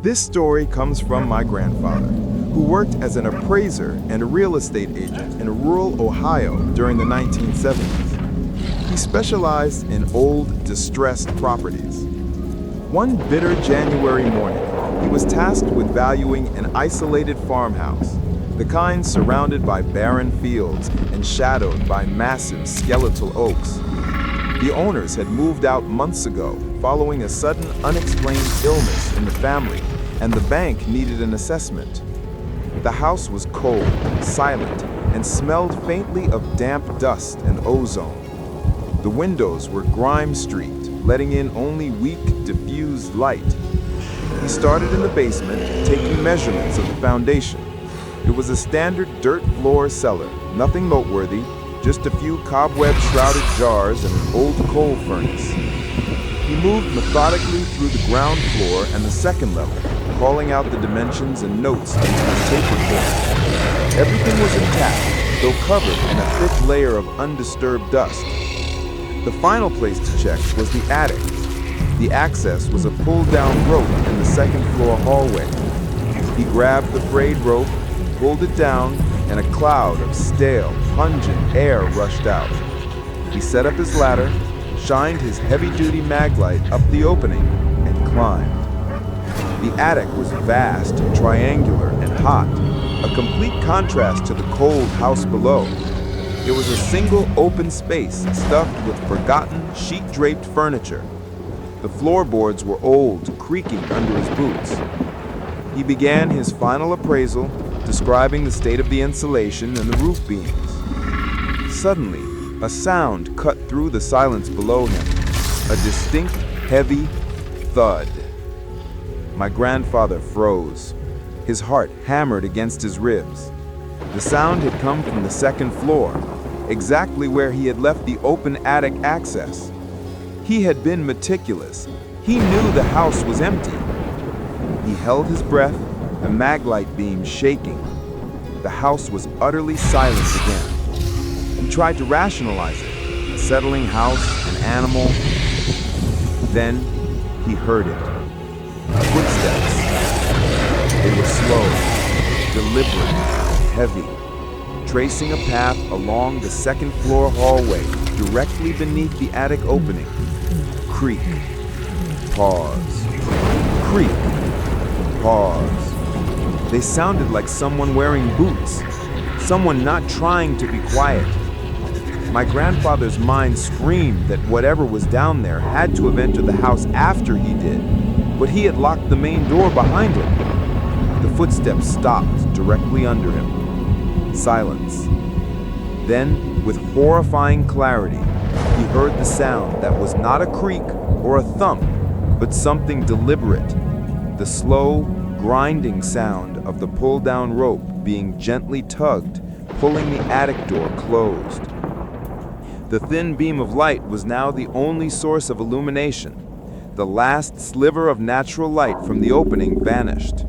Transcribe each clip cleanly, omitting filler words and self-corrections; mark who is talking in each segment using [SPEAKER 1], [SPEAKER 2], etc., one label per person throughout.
[SPEAKER 1] This story comes from my grandfather, who worked as an appraiser and a real estate agent in rural Ohio during the 1970s. He specialized in old, distressed properties. One bitter January morning, he was tasked with valuing an isolated farmhouse, the kind surrounded by barren fields and shadowed by massive skeletal oaks. The owners had moved out months ago following a sudden unexplained illness in the family, and the bank needed an assessment. The house was cold, silent, and smelled faintly of damp dust and ozone. The windows were grime-streaked, letting in only weak, diffused light. He started in the basement, taking measurements of the foundation. It was a standard dirt floor cellar, nothing noteworthy, just a few cobweb-shrouded jars and an old coal furnace. He moved methodically through the ground floor and the second level, calling out the dimensions and notes into his tape recorder. Everything was intact, though covered in a thick layer of undisturbed dust. The final place to check was the attic. The access was a pull-down rope in the second-floor hallway. He grabbed the frayed rope, pulled it down, and a cloud of stale, pungent air rushed out. He set up his ladder, shined his heavy-duty mag light up the opening, and climbed. The attic was vast, triangular, and hot, a complete contrast to the cold house below. It was a single open space stuffed with forgotten, sheet-draped furniture. The floorboards were old, creaking under his boots. He began his final appraisal, describing the state of the insulation and the roof beams. Suddenly, a sound cut through the silence below him, a distinct, heavy thud. My grandfather froze. His heart hammered against his ribs. The sound had come from the second floor, exactly where he had left the open attic access. He had been meticulous. He knew the house was empty. He held his breath, the maglite beam shaking. The house was utterly silent again. He tried to rationalize it, a settling house, an animal. Then he heard it. Footsteps. They were slow, deliberate, heavy, tracing a path along the second-floor hallway directly beneath the attic opening. Creak. Pause. Creak. Pause. They sounded like someone wearing boots, someone not trying to be quiet. My grandfather's mind screamed that whatever was down there had to have entered the house after he did, but he had locked the main door behind him. The footsteps stopped directly under him. Silence. Then, with horrifying clarity, he heard the sound that was not a creak or a thump, but something deliberate, the slow, grinding sound of the pull-down rope being gently tugged, pulling the attic door closed. The thin beam of light was now the only source of illumination. The last sliver of natural light from the opening vanished.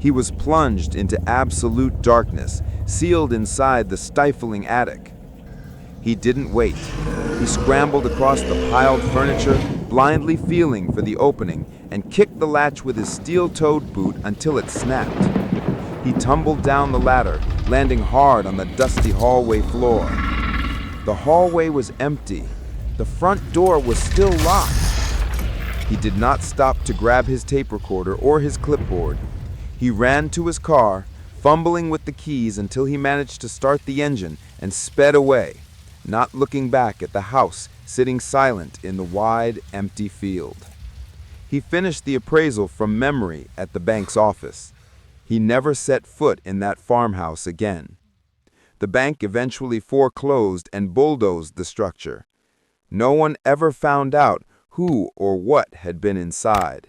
[SPEAKER 1] He was plunged into absolute darkness, sealed inside the stifling attic. He didn't wait. He scrambled across the piled furniture, blindly feeling for the opening, and kicked the latch with his steel-toed boot until it snapped. He tumbled down the ladder, landing hard on the dusty hallway floor. The hallway was empty. The front door was still locked. He did not stop to grab his tape recorder or his clipboard. He ran to his car, fumbling with the keys until he managed to start the engine and sped away, not looking back at the house sitting silent in the wide, empty field. He finished the appraisal from memory at the bank's office. He never set foot in that farmhouse again. The bank eventually foreclosed and bulldozed the structure. No one ever found out who or what had been inside.